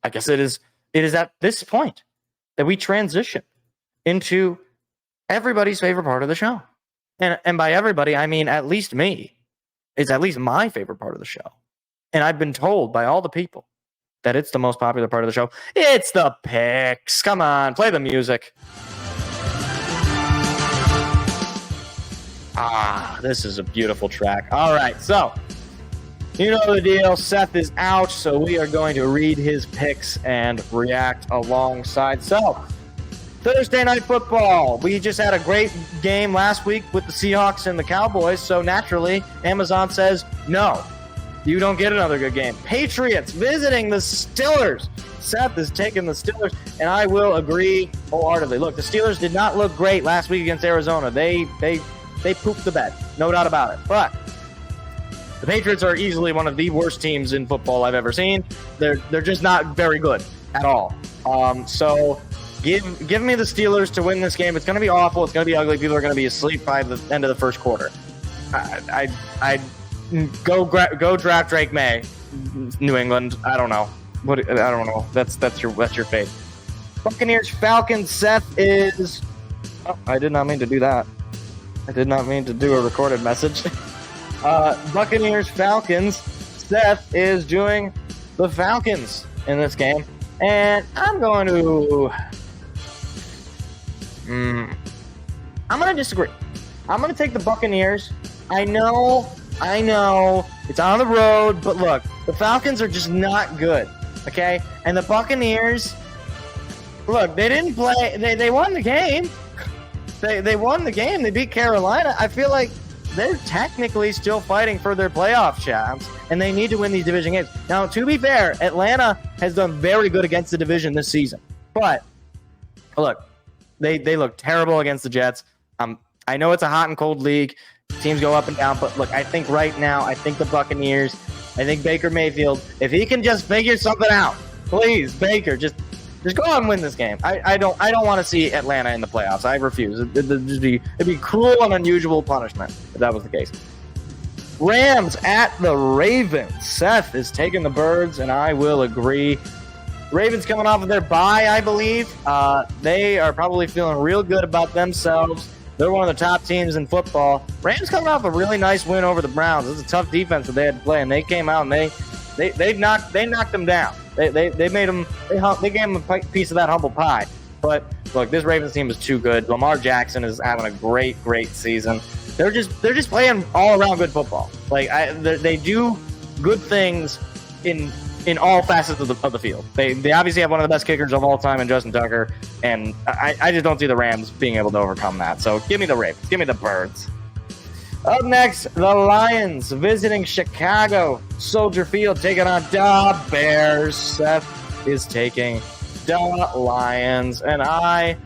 I guess it is at this point that we transition into everybody's favorite part of the show. And by everybody, I mean at least me. It's at least my favorite part of the show. And I've been told by all the people that it's the most popular part of the show. It's the picks. Come on, play the music. This is a beautiful track. All right, so you know the deal. Seth is out, so we are going to read his picks and react alongside. So, Thursday Night Football. We just had a great game last week with the Seahawks and the Cowboys, so naturally, Amazon says, no, you don't get another good game. Patriots visiting the Steelers. Seth is taking the Steelers, and I will agree wholeheartedly. Look, the Steelers did not look great last week against Arizona. They pooped the bed, no doubt about it. But the Patriots are easily one of the worst teams in football I've ever seen. They're just not very good at all. So give me the Steelers to win this game. It's going to be awful. It's going to be ugly. People are going to be asleep by the end of the first quarter. I go draft Drake May, New England. I don't know. I don't know. That's your fate. Buccaneers Falcons. Seth is. Oh, I did not mean to do that. I did not mean to do a recorded message. Buccaneers Falcons. Seth is doing the Falcons in this game, and I'm going to. I'm going to disagree. I'm going to take the Buccaneers. I know, it's on the road, but look, the Falcons are just not good, okay? And the Buccaneers, look, they didn't play, they won the game. They won the game. They beat Carolina. I feel like they're technically still fighting for their playoff chance, and they need to win these division games. Now, to be fair, Atlanta has done very good against the division this season. But, look, they look terrible against the Jets. I know it's a hot and cold league. Teams go up and down. But, look, I think right now, the Buccaneers, I think Baker Mayfield, if he can just figure something out, please, Baker, just go out and win this game. I don't want to see Atlanta in the playoffs. I refuse. It'd be cruel and unusual punishment if that was the case. Rams at the Ravens. Seth is taking the Birds, and I will agree. Ravens coming off of their bye, I believe. They are probably feeling real good about themselves. They're one of the top teams in football. Rams coming off a really nice win over the Browns. This is a tough defense that they had to play, and they came out and they knocked them down. They made them. They gave them a piece of that humble pie. But look, this Ravens team is too good. Lamar Jackson is having a great season. They're just playing all around good football. Like they do good things in all facets of the field. They obviously have one of the best kickers of all time in Justin Tucker, and I just don't see the Rams being able to overcome that. So give me the Ravens. Give me the Birds. Up next, the Lions visiting Chicago. Soldier Field taking on the Bears. Seth is taking the Lions, and I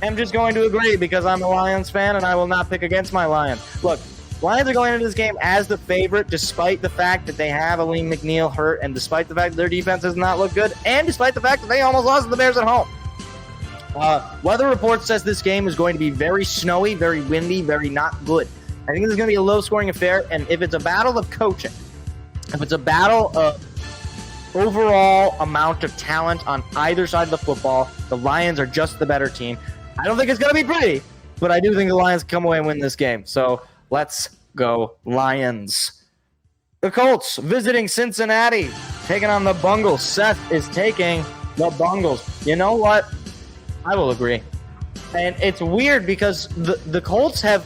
am just going to agree because I'm a Lions fan, and I will not pick against my Lions. Look, Lions are going into this game as the favorite, despite the fact that they have Aleem McNeil hurt, and despite the fact that their defense does not look good, and despite the fact that they almost lost to the Bears at home. Weather report says this game is going to be very snowy, very windy, very not good. I think this is going to be a low-scoring affair, and if it's a battle of coaching, if it's a battle of overall amount of talent on either side of the football, the Lions are just the better team. I don't think it's going to be pretty, but I do think the Lions come away and win this game. So let's go Lions. The Colts visiting Cincinnati, taking on the Bengals. Seth is taking the Bengals. You know what? I will agree. And it's weird because the Colts have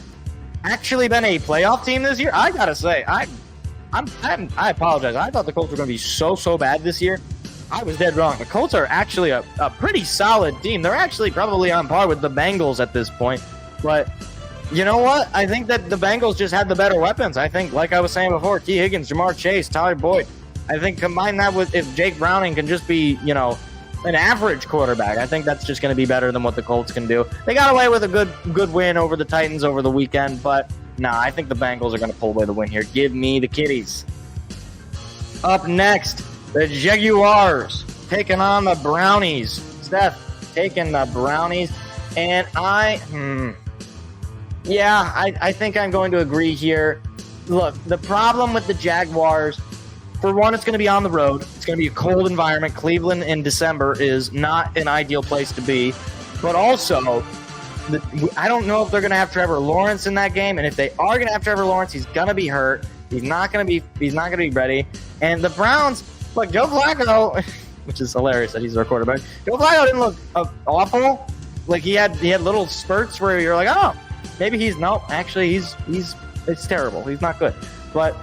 actually been a playoff team this year. I gotta say, I apologize. I thought the Colts were going to be so bad this year. I was dead wrong. The Colts are actually a pretty solid team. They're actually probably on par with the Bengals at this point. But you know what? I think that the Bengals just had the better weapons. I think, like I was saying before, T. Higgins, Jamar Chase, Tyler Boyd. I think combine that with if Jake Browning can just be, an average quarterback, I think that's just going to be better than what the Colts can do. They got away with a good win over the Titans over the weekend, but I think the Bengals are going to pull away the win here. Give me the Kitties. Up next, the Jaguars taking on the Brownies. Seth taking the Brownies, and I think I'm going to agree here. Look, the problem with the Jaguars, for one, it's going to be on the road. It's going to be a cold environment. Cleveland in December is not an ideal place to be. But also, I don't know if they're going to have Trevor Lawrence in that game. And if they are going to have Trevor Lawrence, he's going to be hurt. He's not going to be ready. And the Browns, look, Joe Flacco, which is hilarious that he's their quarterback. Joe Flacco didn't look awful. Like he had little spurts where you're like, oh, maybe he's it's terrible. He's not good. But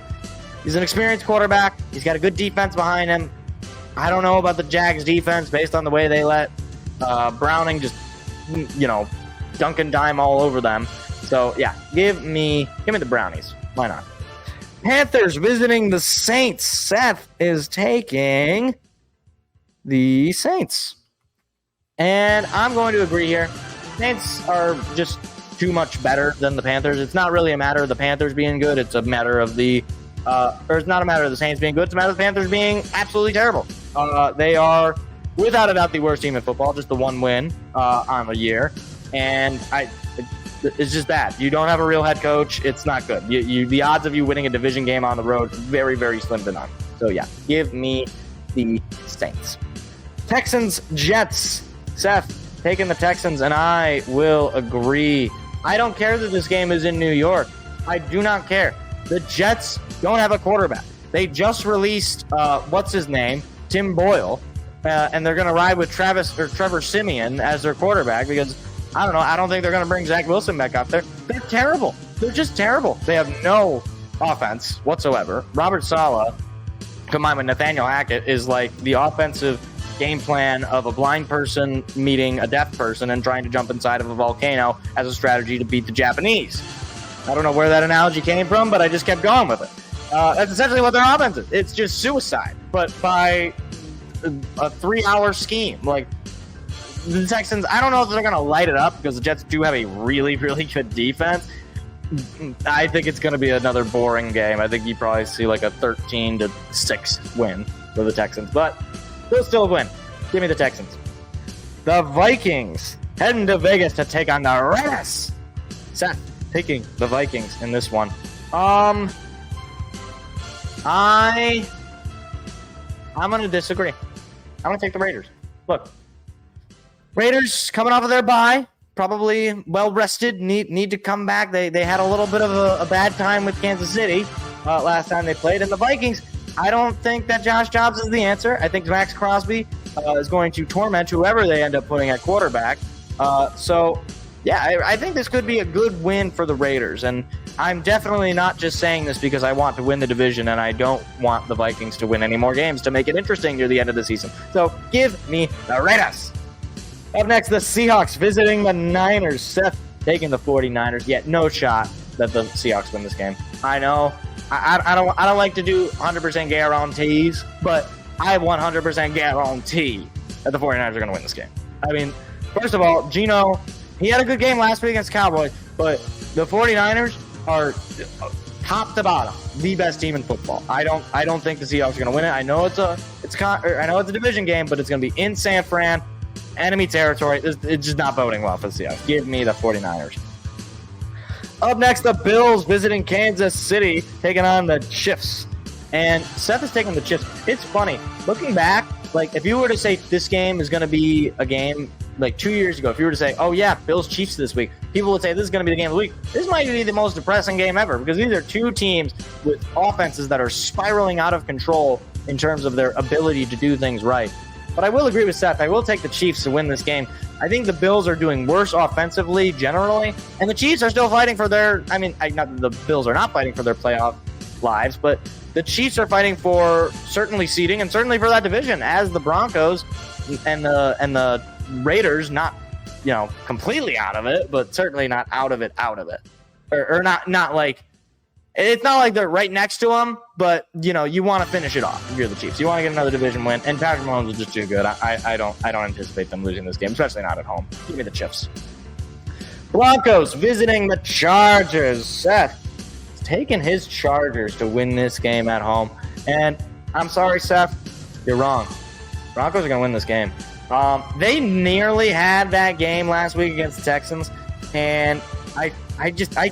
he's an experienced quarterback. He's got a good defense behind him. I don't know about the Jags defense based on the way they let Browning just, dunk and dime all over them. So yeah, give me the Brownies. Why not? Panthers visiting the Saints. Seth is taking the Saints. And I'm going to agree here. Saints are just too much better than the Panthers. It's not really a matter of the Panthers being good. It's a matter of it's not a matter of the Saints being good. It's a matter of the Panthers being absolutely terrible. They are, without a doubt, the worst team in football. Just the one win on the year. And it's just bad. You don't have a real head coach. It's not good. The odds of you winning a division game on the road, very, very slim to none. So, yeah, give me the Saints. Texans, Jets. Seth, taking the Texans, and I will agree. I don't care that this game is in New York. I do not care. The Jets don't have a quarterback. They just released, what's his name? Tim Boyle. And they're going to ride with Trevor Siemian as their quarterback because, I don't know, I don't think they're going to bring Zach Wilson back up there. They're terrible. They're just terrible. They have no offense whatsoever. Robert Saleh, combined with Nathaniel Hackett, is like the offensive game plan of a blind person meeting a deaf person and trying to jump inside of a volcano as a strategy to beat the Japanese. I don't know where that analogy came from, but I just kept going with it. That's essentially what their offense is. It's just suicide, but by a 3-hour scheme. Like, the Texans, I don't know if they're going to light it up because the Jets do have a really, really good defense. I think it's going to be another boring game. I think you probably see like a 13-6 win for the Texans, but they'll still win. Give me the Texans. The Vikings heading to Vegas to take on the Raiders. Seth taking the Vikings in this one. I'm going to disagree. I'm going to take the Raiders. Look, Raiders coming off of their bye, probably well rested, need to come back. They had a little bit of a bad time with Kansas City last time they played, and the Vikings. I don't think that Josh Jacobs is the answer. I think Max Crosby is going to torment whoever they end up putting at quarterback. I think this could be a good win for the Raiders. And I'm definitely not just saying this because I want to win the division and I don't want the Vikings to win any more games to make it interesting near the end of the season. So give me the Raiders. Up next, the Seahawks visiting the Niners. Seth taking the 49ers. Yet no shot that the Seahawks win this game. I know. I don't like to do 100% guarantees, but I 100% guarantee that the 49ers are going to win this game. I mean, first of all, Geno, he had a good game last week against Cowboys, but the 49ers are top to bottom the best team in football. I don't think the Seahawks are going to win it. I know it's a division game, but it's going to be in San Fran, enemy territory. It's just not boding well for the Seahawks. Give me the 49ers. Up next, the Bills visiting Kansas City, taking on the Chiefs. And Seth is taking the Chiefs. It's funny. Looking back, like, if you were to say this game is going to be a game, like 2 years ago, if you were to say, oh, yeah, Bills-Chiefs this week, people would say this is going to be the game of the week. This might be the most depressing game ever because these are two teams with offenses that are spiraling out of control in terms of their ability to do things right. But I will agree with Seth. I will take the Chiefs to win this game. I think the Bills are doing worse offensively generally, and the Chiefs are still fighting for their – not that the Bills are not fighting for their playoff lives, but the Chiefs are fighting for certainly seeding and certainly for that division as the Broncos and the Raiders not, completely out of it, but certainly not out of it. Or not like – it's not like they're right next to them, but, you want to finish it off if you're the Chiefs. You want to get another division win, and Patrick Mahomes is just too good. I don't anticipate them losing this game, especially not at home. Give me the Chiefs. Broncos visiting the Chargers. Seth is taking his Chargers to win this game at home. And I'm sorry, Seth, you're wrong. Broncos are going to win this game. They nearly had that game last week against the Texans, and I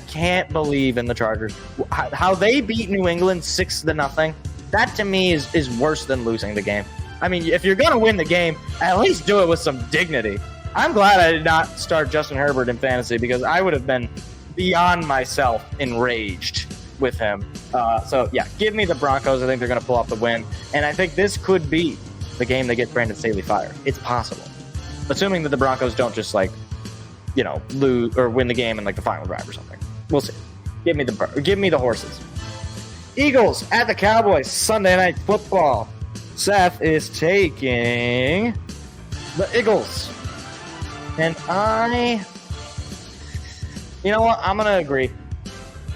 can't believe in the Chargers. How they beat New England 6-0 That to me is worse than losing the game. I mean, if you're going to win the game, at least do it with some dignity. I'm glad I did not start Justin Herbert in fantasy because I would have been beyond myself enraged with him. So, yeah, give me the Broncos. I think they're going to pull off the win. And I think this could be the game that gets Brandon Staley fired. It's possible. Assuming that the Broncos don't just, like, you know, lose or win the game in, like, the final drive or something. We'll see. Give me the horses. Eagles at the Cowboys, Sunday Night Football. Seth is taking the Eagles. And you know what? I'm going to agree.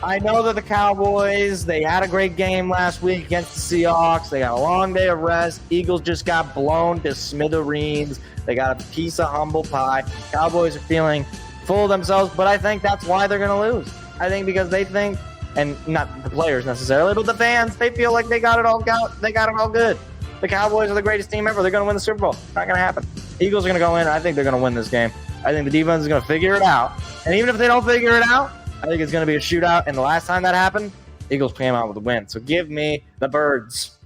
I know that the Cowboys, they had a great game last week against the Seahawks. They got a long day of rest. Eagles just got blown to smithereens. They got a piece of humble pie. Cowboys are feeling full of themselves, but I think that's why they're going to lose. I think because they think, and not the players necessarily, but the fans, they feel like they got it all good. The Cowboys are the greatest team ever. They're going to win the Super Bowl. Not going to happen. Eagles are going to go in. I think they're going to win this game. I think the defense is going to figure it out. And even if they don't figure it out, I think it's going to be a shootout. And the last time that happened, Eagles came out with a win. So give me the Birds.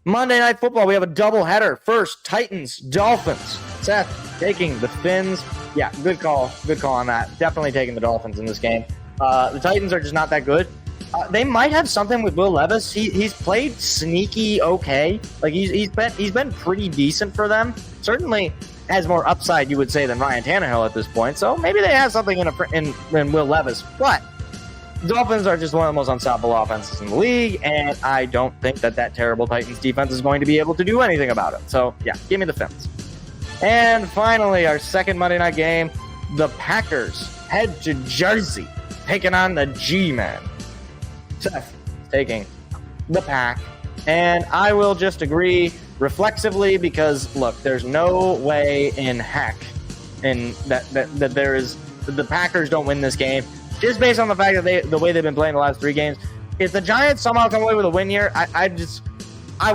Monday Night Football, we have a doubleheader. First, Titans, Dolphins. Seth taking the Fins. Yeah, good call. Good call on that. Definitely taking the Dolphins in this game. The Titans are just not that good. They might have something with Will Levis. He's played sneaky okay. Like he's been pretty decent for them. Certainly has more upside, you would say, than Ryan Tannehill at this point. So maybe they have something in Will Levis. But Dolphins are just one of the most unstoppable offenses in the league, and I don't think that terrible Titans defense is going to be able to do anything about it. So yeah, give me the Fins. And finally, our second Monday night game, the Packers head to Jersey, taking on the G-Men. Seth taking the Pack, and I will just agree reflexively because look, there's no way in heck in that there is the Packers don't win this game just based on the fact that the way they've been playing the last 3 games. If the Giants somehow come away with a win here, I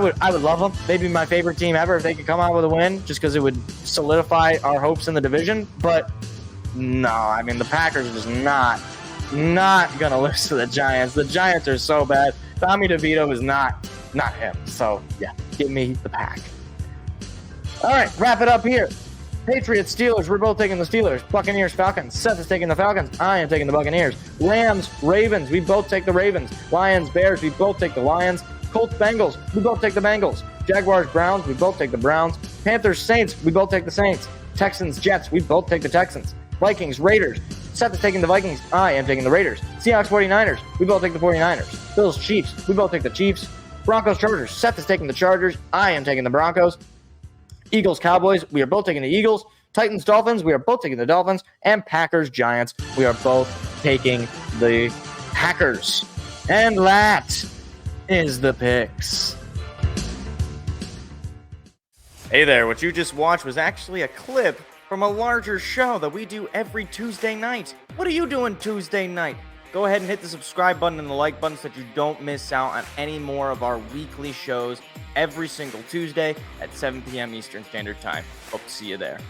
would love them. They'd be my favorite team ever if they could come out with a win, just because it would solidify our hopes in the division. But no, I mean the Packers are just not gonna lose to the Giants. The Giants are so bad. Tommy DeVito is not him. So yeah, give me the Pack. All right, wrap it up here. Patriots, Steelers. We're both taking the Steelers. Buccaneers, Falcons. Seth is taking the Falcons. I am taking the Buccaneers. Rams, Ravens. We both take the Ravens. Lions, Bears. We both take the Lions. Colts, Bengals. We both take the Bengals. Jaguars, Browns. We both take the Browns. Panthers, Saints. We both take the Saints. Texans, Jets. We both take the Texans. Vikings, Raiders. Seth is taking the Vikings. I am taking the Raiders. Seahawks, 49ers. We both take the 49ers. Bills, Chiefs. We both take the Chiefs. Broncos, Chargers. Seth is taking the Chargers. I am taking the Broncos. Eagles, Cowboys. We are both taking the Eagles. Titans, Dolphins. We are both taking the Dolphins. And Packers, Giants. We are both taking the Packers. And that is the picks. Hey there. What you just watched was actually a clip from a larger show that we do every Tuesday night. What are you doing Tuesday night? Go ahead and hit the subscribe button and the like button so that you don't miss out on any more of our weekly shows every single Tuesday at 7 p.m. Eastern Standard Time. Hope to see you there.